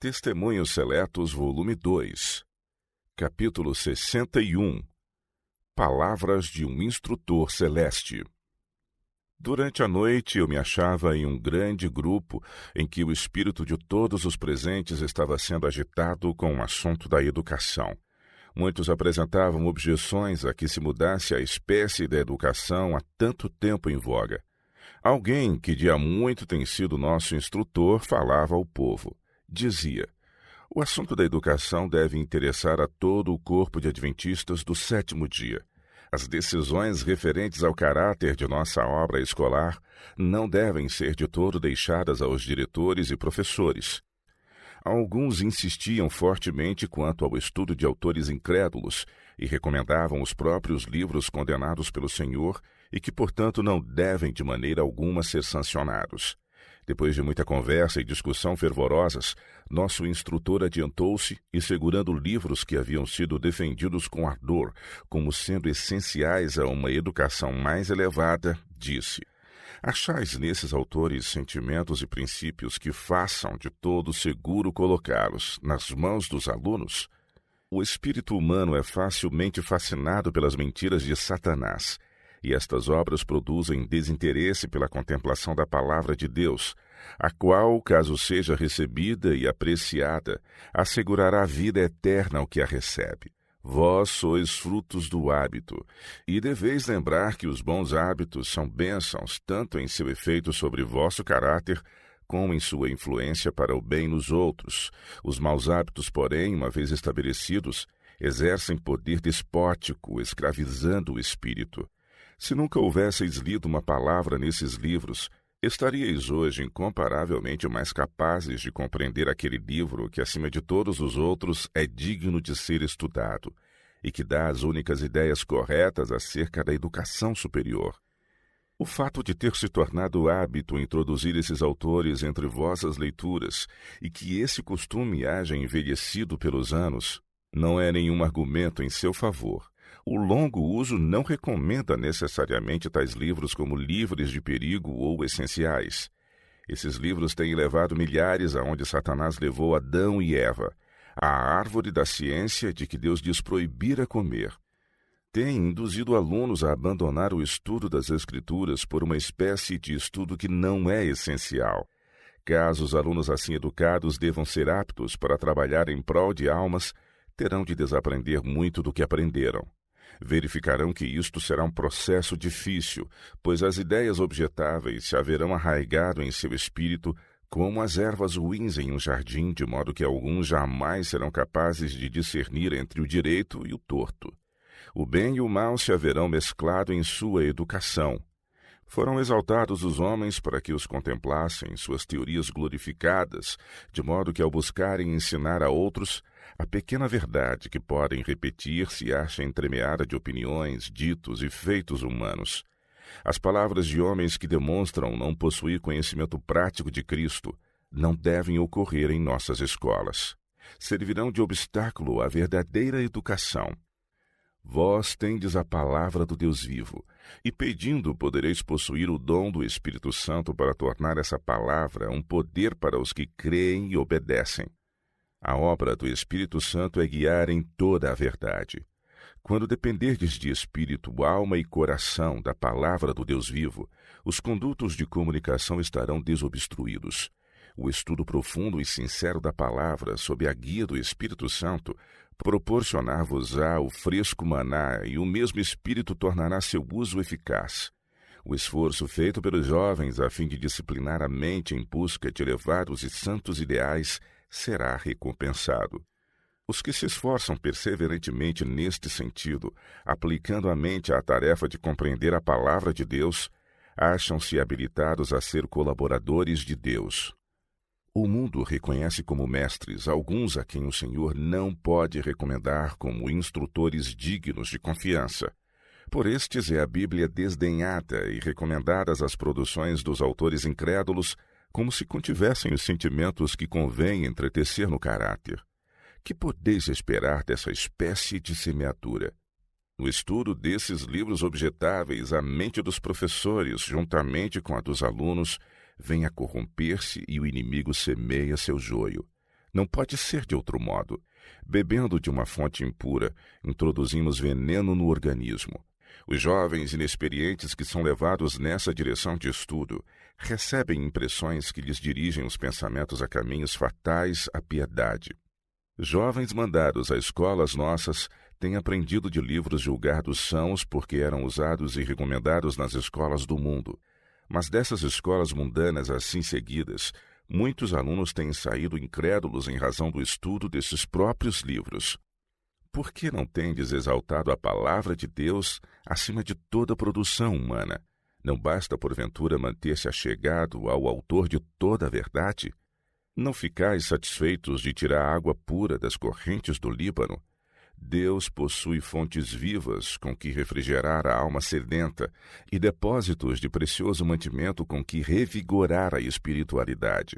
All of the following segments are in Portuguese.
Testemunhos Seletos, volume 2, capítulo 61. Palavras de um instrutor celeste. Durante a noite eu me achava em um grande grupo em que o espírito de todos os presentes estava sendo agitado com o assunto da educação. Muitos apresentavam objeções a que se mudasse a espécie da educação há tanto tempo em voga. Alguém que de há muito tem sido nosso instrutor falava ao povo. Dizia: o assunto da educação deve interessar a todo o corpo de adventistas do sétimo dia. As decisões referentes ao caráter de nossa obra escolar não devem ser de todo deixadas aos diretores e professores. Alguns insistiam fortemente quanto ao estudo de autores incrédulos e recomendavam os próprios livros condenados pelo Senhor e que, portanto, não devem de maneira alguma ser sancionados. Depois de muita conversa e discussão fervorosas, nosso instrutor adiantou-se e, segurando livros que haviam sido defendidos com ardor como sendo essenciais a uma educação mais elevada, disse: achais nesses autores sentimentos e princípios que façam de todo seguro colocá-los nas mãos dos alunos? O espírito humano é facilmente fascinado pelas mentiras de Satanás, e estas obras produzem desinteresse pela contemplação da palavra de Deus, a qual, caso seja recebida e apreciada, assegurará a vida eterna ao que a recebe. Vós sois frutos do hábito, e deveis lembrar que os bons hábitos são bênçãos tanto em seu efeito sobre vosso caráter, como em sua influência para o bem nos outros. Os maus hábitos, porém, uma vez estabelecidos, exercem poder despótico, escravizando o espírito. Se nunca houvesseis lido uma palavra nesses livros, estaríeis hoje incomparavelmente mais capazes de compreender aquele livro que, acima de todos os outros, é digno de ser estudado e que dá as únicas ideias corretas acerca da educação superior. O fato de ter se tornado hábito introduzir esses autores entre vossas leituras e que esse costume haja envelhecido pelos anos não é nenhum argumento em seu favor. O longo uso não recomenda necessariamente tais livros como livres de perigo ou essenciais. Esses livros têm levado milhares aonde Satanás levou Adão e Eva, à árvore da ciência de que Deus lhes proibira comer. Tem induzido alunos a abandonar o estudo das Escrituras por uma espécie de estudo que não é essencial. Caso os alunos assim educados devam ser aptos para trabalhar em prol de almas, terão de desaprender muito do que aprenderam. Verificarão que isto será um processo difícil, pois as ideias objetáveis se haverão arraigado em seu espírito como as ervas ruins em um jardim, de modo que alguns jamais serão capazes de discernir entre o direito e o torto. O bem e o mal se haverão mesclado em sua educação. Foram exaltados os homens para que os contemplassem, suas teorias glorificadas, de modo que, ao buscarem ensinar a outros, a pequena verdade que podem repetir se acha entremeada de opiniões, ditos e feitos humanos. As palavras de homens que demonstram não possuir conhecimento prático de Cristo não devem ocorrer em nossas escolas. Servirão de obstáculo à verdadeira educação. Vós tendes a palavra do Deus vivo, e pedindo podereis possuir o dom do Espírito Santo para tornar essa palavra um poder para os que creem e obedecem. A obra do Espírito Santo é guiar em toda a verdade. Quando dependerdes de espírito, alma e coração da palavra do Deus vivo, os condutos de comunicação estarão desobstruídos. O estudo profundo e sincero da palavra, sob a guia do Espírito Santo, proporcionar-vos-á o fresco maná e o mesmo Espírito tornará seu uso eficaz. O esforço feito pelos jovens a fim de disciplinar a mente em busca de elevados e santos ideais será recompensado. Os que se esforçam perseverantemente neste sentido, aplicando a mente à tarefa de compreender a palavra de Deus, acham-se habilitados a ser colaboradores de Deus. O mundo reconhece como mestres alguns a quem o Senhor não pode recomendar como instrutores dignos de confiança. Por estes é a Bíblia desdenhada e recomendadas as produções dos autores incrédulos como se contivessem os sentimentos que convém entretecer no caráter. Que podeis esperar dessa espécie de semeadura? No estudo desses livros objetáveis, a mente dos professores, juntamente com a dos alunos, vem a corromper-se e o inimigo semeia seu joio. Não pode ser de outro modo. Bebendo de uma fonte impura, introduzimos veneno no organismo. Os jovens inexperientes que são levados nessa direção de estudo recebem impressões que lhes dirigem os pensamentos a caminhos fatais à piedade. Jovens mandados a escolas nossas têm aprendido de livros julgados sãos porque eram usados e recomendados nas escolas do mundo. Mas dessas escolas mundanas assim seguidas, muitos alunos têm saído incrédulos em razão do estudo desses próprios livros. Por que não tendes exaltado a palavra de Deus acima de toda produção humana? Não basta, porventura, manter-se achegado ao autor de toda a verdade? Não ficais satisfeitos de tirar água pura das correntes do Líbano? Deus possui fontes vivas com que refrigerar a alma sedenta e depósitos de precioso mantimento com que revigorar a espiritualidade.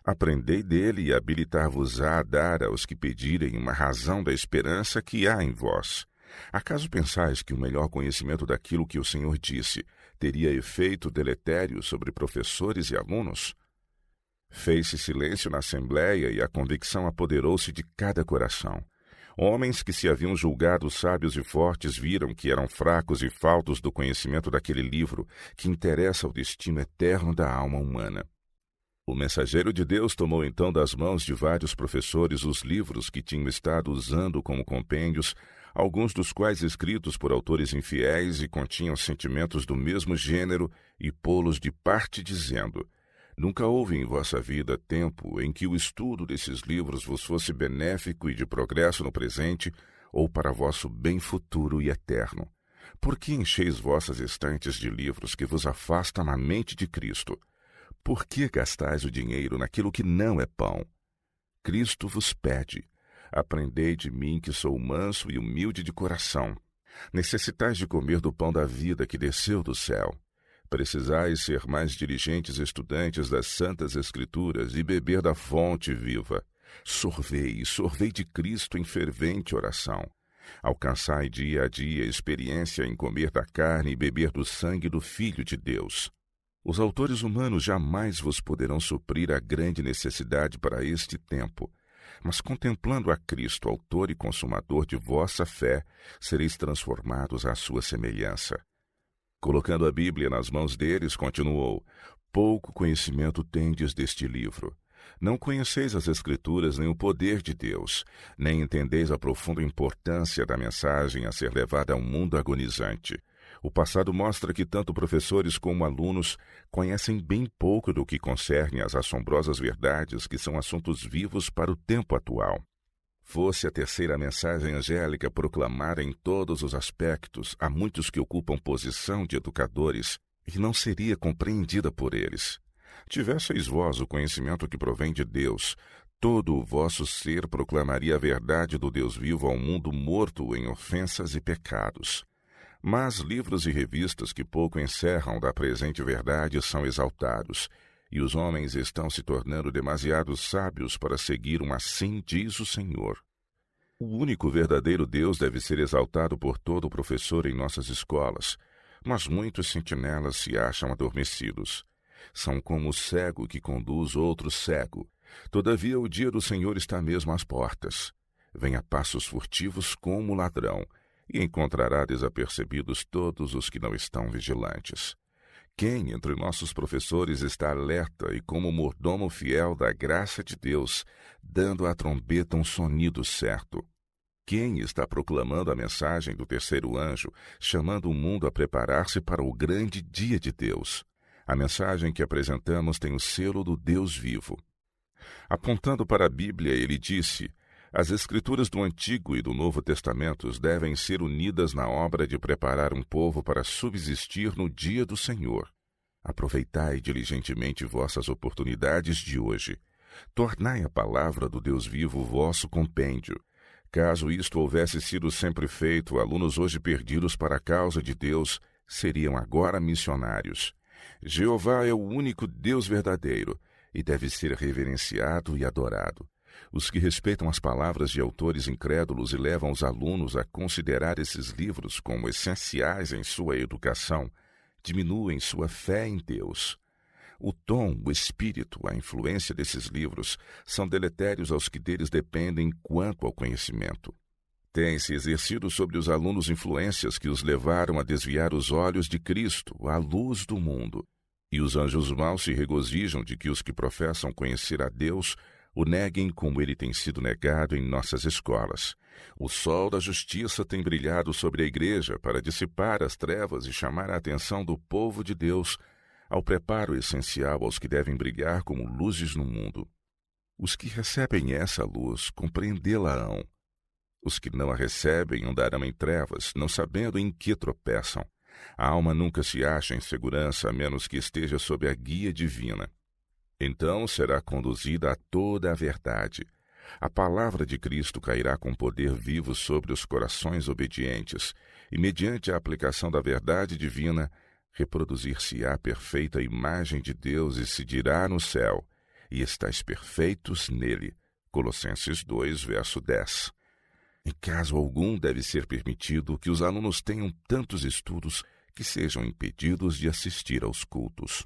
Aprendei dele e habilitar-vos-á a dar aos que pedirem uma razão da esperança que há em vós. Acaso pensais que o melhor conhecimento daquilo que o Senhor disse teria efeito deletério sobre professores e alunos? Fez-se silêncio na assembleia e a convicção apoderou-se de cada coração. Homens que se haviam julgado sábios e fortes viram que eram fracos e faltos do conhecimento daquele livro que interessa o destino eterno da alma humana. O mensageiro de Deus tomou então das mãos de vários professores os livros que tinham estado usando como compêndios, alguns dos quais escritos por autores infiéis e continham sentimentos do mesmo gênero, e pô-los de parte dizendo: Nunca houve em vossa vida tempo em que o estudo desses livros vos fosse benéfico e de progresso no presente, ou para vosso bem futuro e eterno. Por que encheis vossas estantes de livros que vos afastam a mente de Cristo? Por que gastais o dinheiro naquilo que não é pão? Cristo vos pede: aprendei de mim que sou manso e humilde de coração. Necessitais de comer do pão da vida que desceu do céu. Precisais ser mais diligentes estudantes das Santas Escrituras e beber da fonte viva. Sorvei de Cristo em fervente oração. Alcançai dia a dia experiência em comer da carne e beber do sangue do Filho de Deus. Os autores humanos jamais vos poderão suprir a grande necessidade para este tempo, mas contemplando a Cristo, autor e consumador de vossa fé, sereis transformados à sua semelhança. Colocando a Bíblia nas mãos deles, continuou: pouco conhecimento tendes deste livro. Não conheceis as Escrituras nem o poder de Deus, nem entendeis a profunda importância da mensagem a ser levada a um mundo agonizante. O passado mostra que tanto professores como alunos conhecem bem pouco do que concerne às assombrosas verdades que são assuntos vivos para o tempo atual. Fosse a terceira mensagem angélica proclamada em todos os aspectos a muitos que ocupam posição de educadores, e não seria compreendida por eles. Tivesseis vós o conhecimento que provém de Deus, todo o vosso ser proclamaria a verdade do Deus vivo ao mundo morto em ofensas e pecados. Mas livros e revistas que pouco encerram da presente verdade são exaltados, e os homens estão se tornando demasiado sábios para seguir um assim diz o Senhor. O único verdadeiro Deus deve ser exaltado por todo professor em nossas escolas, mas muitos sentinelas se acham adormecidos. São como o cego que conduz outro cego. Todavia o dia do Senhor está mesmo às portas. Vem a passos furtivos como o ladrão, e encontrará desapercebidos todos os que não estão vigilantes. Quem entre nossos professores está alerta e como mordomo fiel da graça de Deus, dando à trombeta um sonido certo? Quem está proclamando a mensagem do terceiro anjo, chamando o mundo a preparar-se para o grande dia de Deus? A mensagem que apresentamos tem o selo do Deus vivo. Apontando para a Bíblia, ele disse: as Escrituras do Antigo e do Novo Testamentos devem ser unidas na obra de preparar um povo para subsistir no dia do Senhor. Aproveitai diligentemente vossas oportunidades de hoje. Tornai a palavra do Deus vivo vosso compêndio. Caso isto houvesse sido sempre feito, alunos hoje perdidos para a causa de Deus seriam agora missionários. Jeová é o único Deus verdadeiro e deve ser reverenciado e adorado. Os que respeitam as palavras de autores incrédulos e levam os alunos a considerar esses livros como essenciais em sua educação, diminuem sua fé em Deus. O tom, o espírito, a influência desses livros são deletérios aos que deles dependem quanto ao conhecimento. Tem-se exercido sobre os alunos influências que os levaram a desviar os olhos de Cristo, a luz do mundo. E os anjos maus se regozijam de que os que professam conhecer a Deus o neguem como ele tem sido negado em nossas escolas. O sol da justiça tem brilhado sobre a igreja para dissipar as trevas e chamar a atenção do povo de Deus ao preparo essencial aos que devem brilhar como luzes no mundo. Os que recebem essa luz compreendê-la-ão. Os que não a recebem andarão em trevas, não sabendo em que tropeçam. A alma nunca se acha em segurança a menos que esteja sob a guia divina. Então será conduzida a toda a verdade. A palavra de Cristo cairá com poder vivo sobre os corações obedientes, e mediante a aplicação da verdade divina, reproduzir-se-á a perfeita imagem de Deus e se dirá no céu, e estáis perfeitos nele. Colossenses 2, verso 10. Em caso algum deve ser permitido que os alunos tenham tantos estudos que sejam impedidos de assistir aos cultos.